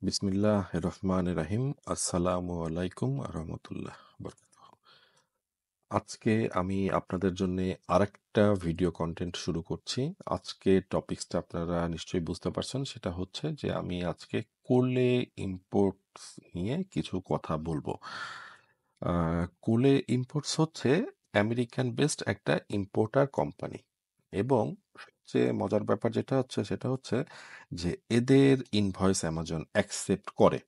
বিসমিল্লাহ রহমান রাহিম। আসসালামু আলাইকুম রহমতুল্লাহ বরকাতুহ। আজকে আমি আপনাদের জন্য আরেকটা ভিডিও কন্টেন্ট শুরু করছি। আজকে টপিকসটা আপনারা নিশ্চয়ই বুঝতে পারছেন, সেটা হচ্ছে যে আমি আজকে কোলে ইম্পোর্টস নিয়ে কিছু কথা বলবো। কোলে ইম্পোর্টস হচ্ছে আমেরিকান বেসড একটা ইম্পোর্টার কোম্পানি, এবং সবচেয়ে মজার ব্যাপার যেটা হচ্ছে সেটা হচ্ছে যে এদের ইনভয়েস অ্যামাজন অ্যাকসেপ্ট করে।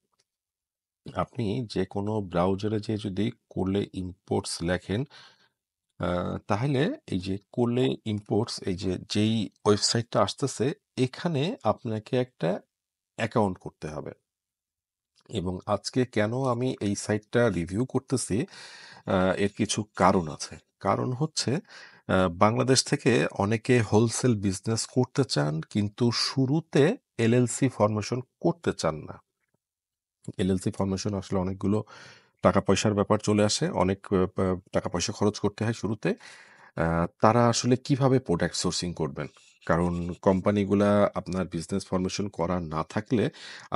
আপনি যে কোনো ব্রাউজারে যে যদি কোলে ইম্পোর্টস লেখেন, তাহলে এই যে কোলে ইম্পোর্টস, এই যে যেই ওয়েবসাইটটা আসতেছে, এখানে আপনাকে একটা অ্যাকাউন্ট করতে হবে। এবং আজকে কেন আমি এই সাইটটা রিভিউ করতেছি, এর কিছু কারণ আছে। কারণ হচ্ছে বাংলাদেশ থেকে অনেকে হোলসেল বিজনেস করতে চান, কিন্তু শুরুতে এলএলসি ফরমেশন করতে চান না। এলএলসি ফরমেশন আসলে অনেকগুলো টাকা পয়সার ব্যাপার চলে আসে, অনেক টাকা পয়সা খরচ করতে হয় শুরুতে। তারা আসলে কিভাবে প্রোডাক্ট সোর্সিং করবেন? কারণ কোম্পানিগুলা আপনার বিজনেস ফরমেশন করা না থাকলে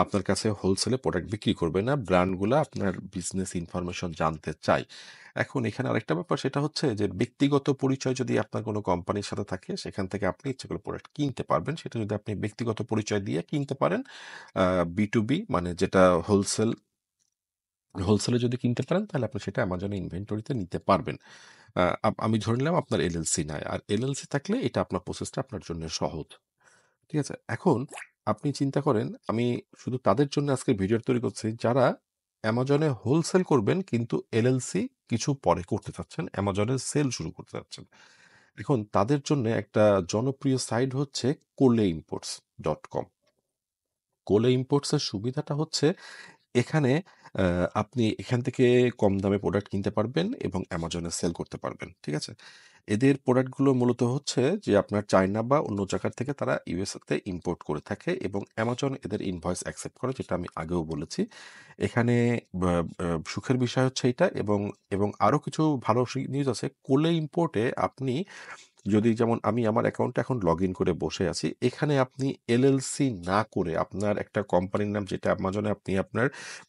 আপনার কাছে হোলসেলে প্রোডাক্ট বিক্রি করবে না। ব্র্যান্ডগুলা আপনার বিজনেস ইনফরমেশন জানতে চায়। এখন এখানে আরেকটা ব্যাপার, সেটা হচ্ছে যে ব্যক্তিগত পরিচয় যদি আপনার কোনো কোম্পানির সাথে থাকে, সেখান থেকে আপনি ইচ্ছে করে প্রোডাক্ট কিনতে পারবেন। সেটা যদি আপনি ব্যক্তিগত পরিচয় দিয়ে কিনতে পারেন, বি2বি মানে যেটা হোলসেলে যদি কিনতে পারেন, তাহলে আপনি সেটা অ্যামাজনে ইনভেন্টরিতে নিতে পারবেন। আমি ধরে নিলাম আপনার এলএলসি নাই, আর এলএলসি থাকলে এটা আপনার প্রসেসটা আপনার জন্য সহজ। ঠিক আছে? এখন আপনি চিন্তা করেন, আমি শুধু তাদের জন্য আজকে ভিডিও তৈরি করছি যারা অ্যামাজনে হোলসেল করবেন, কিন্তু এলএলসি কিছু পরে করতে চাচ্ছেন, অ্যামাজনে সেল শুরু করতে চাচ্ছেন। এখন তাদের জন্য একটা জনপ্রিয় সাইট হচ্ছে কোলে ইম্পোর্টস.com। কোলে ইম্পোর্টসের সুবিধাটা হচ্ছে এখানে আপনি এখান থেকে কম দামে প্রোডাক্ট কিনতে পারবেন এবং অ্যামাজনে সেল করতে পারবেন। ঠিক আছে? এদের প্রোডাক্টগুলো মূলত হচ্ছে যে আপনার চায়না বা অন্য জায়গার থেকে তারা ইউএসএতে ইম্পোর্ট করে থাকে, এবং অ্যামাজন এদের ইনভয়েস অ্যাকসেপ্ট করে, যেটা আমি আগেও বলেছি। এখানে সুখের বিষয় হচ্ছে এটা, এবং আরও কিছু ভালো নিউজ আছে। কোলে ইম্পোর্টে আপনি যদি, যেমন আমি আমার অ্যাকাউন্টে এখন লগ ইন করে বসে আছি, এখানে আপনি এলএলসি না করে আপনার একটা কোম্পানির নাম, যেটা অ্যামাজনে আপনি আপনার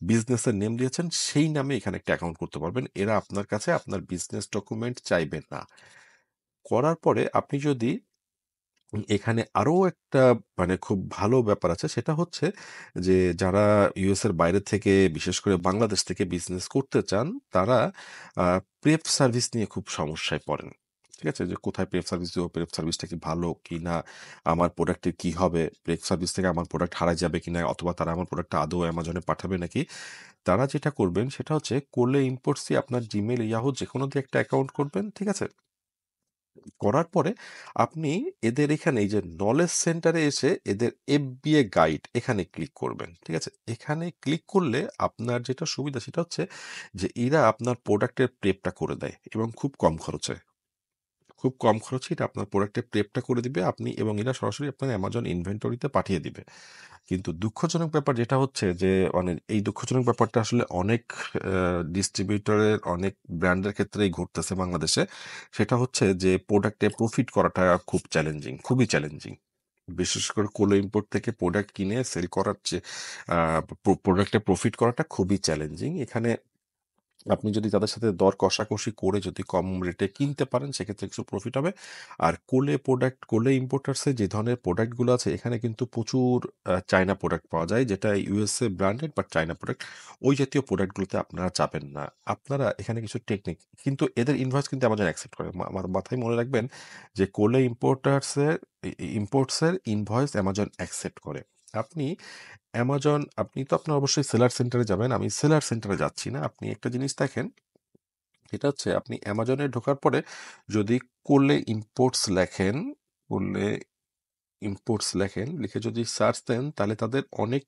বিজনেসের নেম দিয়েছেন, সেই নামে এখানে একটা অ্যাকাউন্ট করতে পারবেন। এরা আপনার কাছে আপনার বিজনেস ডকুমেন্ট চাইবেন না। করার পরে আপনি যদি এখানে আরো একটা মানে খুব ভালো ব্যাপার আছে, সেটা হচ্ছে যে যারা ইউএস এর বাইরে থেকে, বিশেষ করে বাংলাদেশ থেকে বিজনেস করতে চান, তারা প্রেপ সার্ভিস নিয়ে খুব সমস্যায় পড়েন। ঠিক আছে? যে কোথায় প্রেপ সার্ভিস দেবো, প্রেপ সার্ভিসটা কি ভালো কি না, আমার প্রোডাক্টের কি হবে, প্রেপ সার্ভিস থেকে আমার প্রোডাক্ট হারাই যাবে কিনা, অথবা তারা আমার প্রোডাক্টটা আদৌ অ্যামাজনে পাঠাবে নাকি। তারা যেটা করবেন সেটা হচ্ছে কোলে ইম্পোর্টসই আপনার জিমেল, ইয়াহু যে কোনো দিয়ে একটা অ্যাকাউন্ট করবেন। ঠিক আছে? করার পরে আপনি এদের এখানে এই যে নলেজ সেন্টারে এসে এদের এফবিএ গাইড এখানে ক্লিক করবেন। ঠিক আছে? এখানে ক্লিক করলে আপনার যেটা সুবিধা সেটা হচ্ছে যে এরা আপনার প্রোডাক্টের প্রেপটা করে দেয়, এবং খুব কম খরচে। খুব কম খরচে এটা আপনার প্রোডাক্টের প্রেপটা করে দিবে আপনি, এবং এরা সরাসরি আপনার অ্যামাজন ইনভেন্টরিতে পাঠিয়ে দিবে। কিন্তু দুঃখজনক ব্যাপার যেটা হচ্ছে যে, মানে এই দুঃখজনক ব্যাপারটা আসলে অনেক ডিস্ট্রিবিউটরের, অনেক ব্র্যান্ডের ক্ষেত্রেই ঘটতেছে বাংলাদেশে। সেটা হচ্ছে যে প্রোডাক্টে প্রফিট করাটা খুব চ্যালেঞ্জিং, খুবই চ্যালেঞ্জিং। বিশেষ করে কোলো ইম্পোর্ট থেকে প্রোডাক্ট কিনে সেল করার চেয়ে প্রোডাক্টে প্রফিট করাটা খুবই চ্যালেঞ্জিং। এখানে আপনি যদি তাদের সাথে দর কষাকষি করে যদি কম রেটে কিনতে পারেন, সেক্ষেত্রে কিছু প্রফিট হবে। আর কোলে ইম্পোর্টার্সে যে ধরনের প্রোডাক্টগুলো আছে, এখানে কিন্তু প্রচুর চায়না প্রোডাক্ট পাওয়া যায়, যেটা USA branded but China product. ওই জাতীয় প্রোডাক্টগুলোতে আপনারা চাবেন না। আপনারা এখানে কিছু টেকনিক, কিন্তু এদের ইনভয়েস কিন্তু আমাদের অ্যাকসেপ্ট করে। আমার মাথায় মনে রাখবেন যে কোলে ইম্পোর্টসের ইনভয়েস অ্যামাজন অ্যাকসেপ্ট করে। আপনি আপনি তো আপনার অবশ্যই সেলার সেন্টারে যাবেন। আমি সেলার সেন্টারে যাচ্ছি না। আপনি একটা জিনিস দেখেন, এটা হচ্ছে আপনি অ্যামাজনে ঢোকার পরে যদি কোলে ইম্পোর্টস লেখেন, কোলে লিখে যদি সার্চ দেন, তাহলে তাদের আহ, অনেক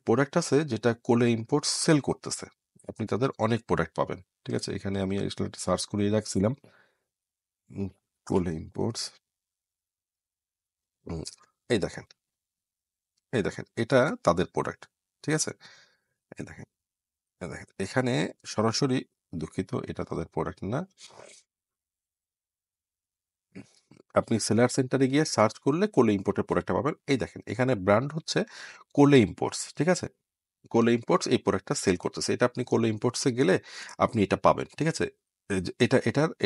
প্রোডাক্ট আছে যেটা কোলে ইম্পোর্টস সেল করতেছে। আপনি তাদের অনেক প্রোডাক্ট পাবেন। ঠিক আছে? এখানে আমি সার্চ করে রাখছিলাম কোলে ইম্পোর্টস। এই দেখেন, এটা তাদের প্রোডাক্ট। ঠিক আছে? এই দেখেন, দেখেন এখানে সরাসরি, দুঃখিত, এটা তাদের প্রোডাক্ট না। আপনি সেলার সেন্টারে গিয়ে সার্চ করলে কোলে ইম্পোর্টের প্রোডাক্টটা পাবেন। এই দেখেন এখানে ব্র্যান্ড হচ্ছে কোলে ইম্পোর্টস। ঠিক আছে? কোলে ইম্পোর্টস এই প্রোডাক্টটা সেল করতেছে। এটা আপনি কোলে ইম্পোর্টস এ গেলে আপনি এটা পাবেন। ঠিক আছে? এই যে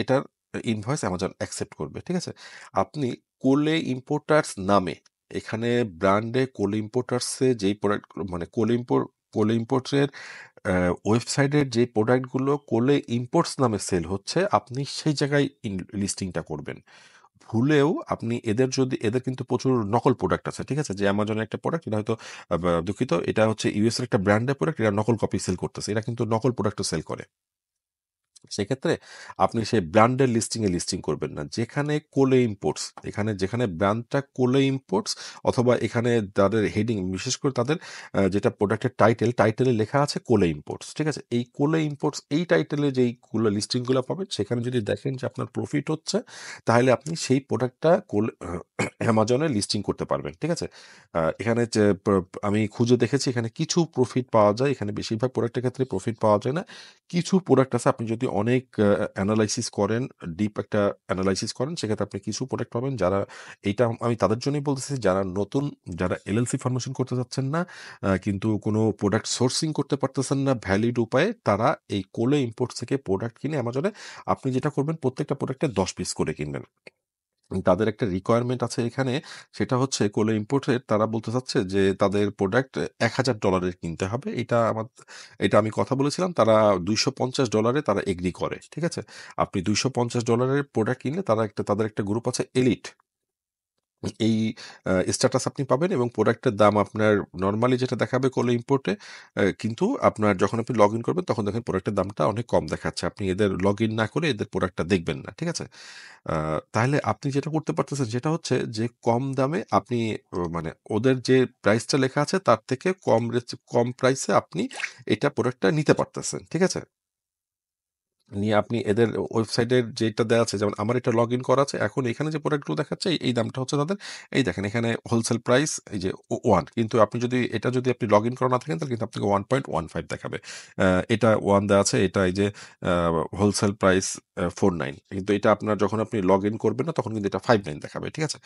এটার ইনভয়েস আমাজন অ্যাকসেপ্ট করবে। ঠিক আছে? আপনি কোলে ইম্পোর্টার্স নামে এখানে ব্র্যান্ডে কোলে ইম্পোর্টার্স এ যেই প্রোডাক্ট মানে কোলে ইম্পোর্টস এর ওয়েবসাইটের যে প্রোডাক্টগুলো কোলে ইম্পোর্টস নামে সেল হচ্ছে, আপনি সেই জায়গায় লিস্টিংটা করবেন। ভুলেও আপনি এদের কিন্তু প্রচুর নকল প্রোডাক্ট আছে। ঠিক আছে? যে অ্যামাজনের একটা প্রোডাক্ট এটা হয়তো দুঃখিত এটা হচ্ছে ইউএস এর একটা ব্র্যান্ডের প্রোডাক্ট, এরা নকল কপি সেল করতেছে। এরা কিন্তু নকল প্রোডাক্টও সেল করে। সেক্ষেত্রে আপনি সেই ব্র্যান্ডের লিস্টিং করবেন না। যেখানে কোলে ইম্পোর্টস, যেখানে ব্র্যান্ডটা কোলে ইম্পোর্টস অথবা এখানে তাদের হেডিং বিশেষ করে তাদের যেটা প্রোডাক্টের টাইটেলে লেখা আছে কোলে ইম্পোর্টস। ঠিক আছে? এই কোলে ইম্পোর্টস এই টাইটেলে যেইগুলো লিস্টিংগুলো পাবেন সেখানে যদি দেখেন যে আপনার প্রফিট হচ্ছে, তাহলে আপনি সেই প্রোডাক্টটা অ্যামাজনে লিস্টিং করতে পারবেন। ঠিক আছে? এখানে যে আমি খুঁজে দেখেছি এখানে কিছু প্রফিট পাওয়া যায়। এখানে বেশিরভাগ প্রোডাক্টের ক্ষেত্রে প্রফিট পাওয়া যায় না। কিছু প্রোডাক্ট আছে আপনি যদি অনেক এনালাইসিস করেন, ডিপ একটা এনালাইসিস করেন, সেক্ষেত্রে আপনি কিছু প্রোডাক্ট পাবেন যারা এইটা আমি তাদের জন্যই বলতেছি যারা নতুন, যারা এলএলসি ফরমেশন করতে চাচ্ছেন না, কিন্তু কোনো প্রোডাক্ট সোর্সিং করতে পারতেছেন না ভ্যালিড উপায়ে, তারা এই কোলে ইম্পোর্ট থেকে প্রোডাক্ট কিনে অ্যামাজনে আপনি যেটা করবেন প্রত্যেকটা প্রোডাক্টে ১০ পিস করে কিনবেন। তাদের একটা রিকোয়ারমেন্ট আছে এখানে, সেটা হচ্ছে কোলে ইম্পোর্টের তারা বলতে চাচ্ছে যে তাদের প্রোডাক্ট $১,০০০ কিনতে হবে। এটা আমি কথা বলেছিলাম। তারা $২৫০ তারা এগ্রি করে। ঠিক আছে? আপনি $২৫০ প্রোডাক্ট কিনলে তাদের একটা গ্রুপ আছে এলিট। এই স্ট্যাটাস আপনি পাবেন এবং প্রোডাক্টের দাম আপনার নরমালি যেটা দেখাবে কোলে ইম্পোর্টে, কিন্তু আপনার যখন আপনি লগইন করবেন তখন দেখেন প্রোডাক্টের দামটা অনেক কম দেখাচ্ছে। আপনি এদের লগইন না করে এদের প্রোডাক্টটা দেখবেন না। ঠিক আছে? তাহলে আপনি যেটা করতে পারতেছেন সেটা হচ্ছে যে কম দামে আপনি মানে ওদের যে প্রাইসটা লেখা আছে তার থেকে কম প্রাইসে আপনি এটা প্রোডাক্টটা নিতে পারতেছেন। ঠিক আছে? নিয়ে আপনি এদের ওয়েবসাইটের যেটা দেওয়া আছে যেমন আমার এটা লগ ইন করা আছে। এখন এখানে যে প্রোডাক্টগুলো দেখাচ্ছে এই দামটা হচ্ছে তাদের, এই দেখেন এখানে হোলসেল প্রাইস এই যে 1, কিন্তু আপনি যদি আপনি লগ ইন করা না থাকেন তাহলে কিন্তু আপনাকে 1.15 দেখাবে। এটা 1 দেওয়া আছে, এটা এই যে হোলসেল প্রাইস 49, কিন্তু এটা আপনার যখন আপনি লগ ইন করবেন না তখন কিন্তু এটা 59 দেখাবে। ঠিক আছে?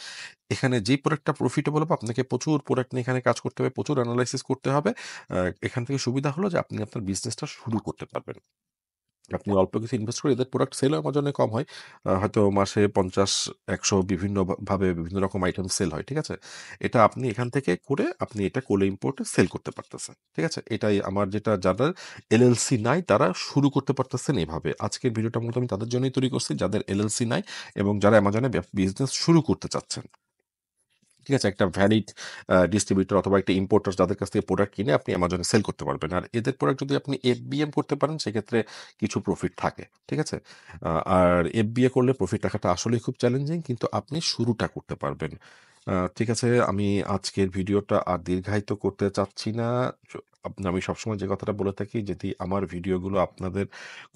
এখানে যেই প্রোডাক্টটা প্রফিটেবল হবে আপনাকে প্রচুর প্রোডাক্ট নিয়ে এখানে কাজ করতে হবে, প্রচুর এনালাইসিস করতে হবে। এখান থেকে সুবিধা হলো যে আপনি আপনার বিজনেসটা শুরু করতে পারবেন। আপনি অল্প কিছু ইনভেস্ট করে এদের প্রোডাক্ট সেল আমাজনে কম হয়। হয়তো মাসে ৫০, ১০০ বিভিন্ন ভাবে বিভিন্ন রকম আইটেম সেল হয়। ঠিক আছে? এটা আপনি এখান থেকে করে আপনি এটা কোলে ইম্পোর্টে সেল করতে পারতেছেন। ঠিক আছে? এটাই আমার যেটা যাদের এলএলসি নাই তারা শুরু করতে পারতেছেন এভাবে। আজকের ভিডিওটা মূলত আমি তাদের জন্যই তৈরি করছি যাদের এলএলসি নাই এবং যারা আমাজনে বিজনেস শুরু করতে চাচ্ছেন। ঠিক আছে? একটা ভ্যালিড ডিস্ট্রিবিউটর অথবা একটা ইম্পোর্টার যাদের কাছ থেকে প্রোডাক্ট কিনে আপনি অ্যামাজনে সেল করতে পারবেন। আর এদের প্রোডাক্ট যদি আপনি এফবিএম করতে পারেন সেক্ষেত্রে কিছু প্রফিট থাকে। ঠিক আছে? আর এফবিএ করলে প্রফিট রাখাটা আসলেই খুব চ্যালেঞ্জিং, কিন্তু আপনি শুরুটা করতে পারবেন। ঠিক আছে, আমি আজকের ভিডিওটা আর দীর্ঘায়িত করতে চাচ্ছি না। স আমি সবসময় যে কথাটা বলে থাকি, যদি আমার ভিডিওগুলো আপনাদের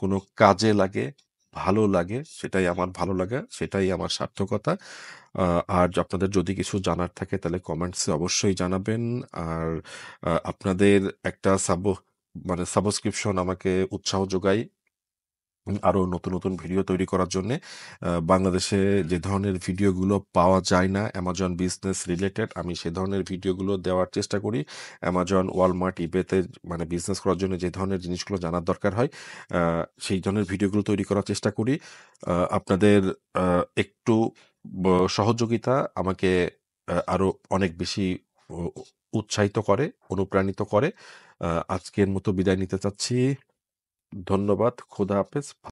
কোনো কাজে লাগে, ভালো লাগে, সেটাই আমার ভালো লাগা, সেটাই আমার সার্থকতা। আ আর আপনাদের যদি কিছু জানার থাকে তাহলে কমেন্টসে অবশ্যই জানাবেন। আর আপনাদের একটা সাবস্ক্রিপশন আমাকে উৎসাহ যোগায় আরো নতুন ভিডিও তৈরি করার জন্যে। বাংলাদেশে যে ধরনের ভিডিওগুলো পাওয়া যায় না অ্যামাজন বিজনেস রিলেটেড, আমি সে ধরনের ভিডিওগুলো দেওয়ার চেষ্টা করি। অ্যামাজন, ওয়ালমার্ট, ইবেতে মানে বিজনেস করার জন্য যে ধরনের জিনিসগুলো জানার দরকার হয়, সেই ধরনের ভিডিওগুলো তৈরি করার চেষ্টা করি। আপনাদের একটু ব সহযোগিতা আমাকে আরো অনেক বেশি উ উৎসাহিত করে, অনুপ্রাণিত করে। আজকের মতো বিদায় নিতে চাচ্ছি। ধন্যবাদ। খোদা হাফেজ।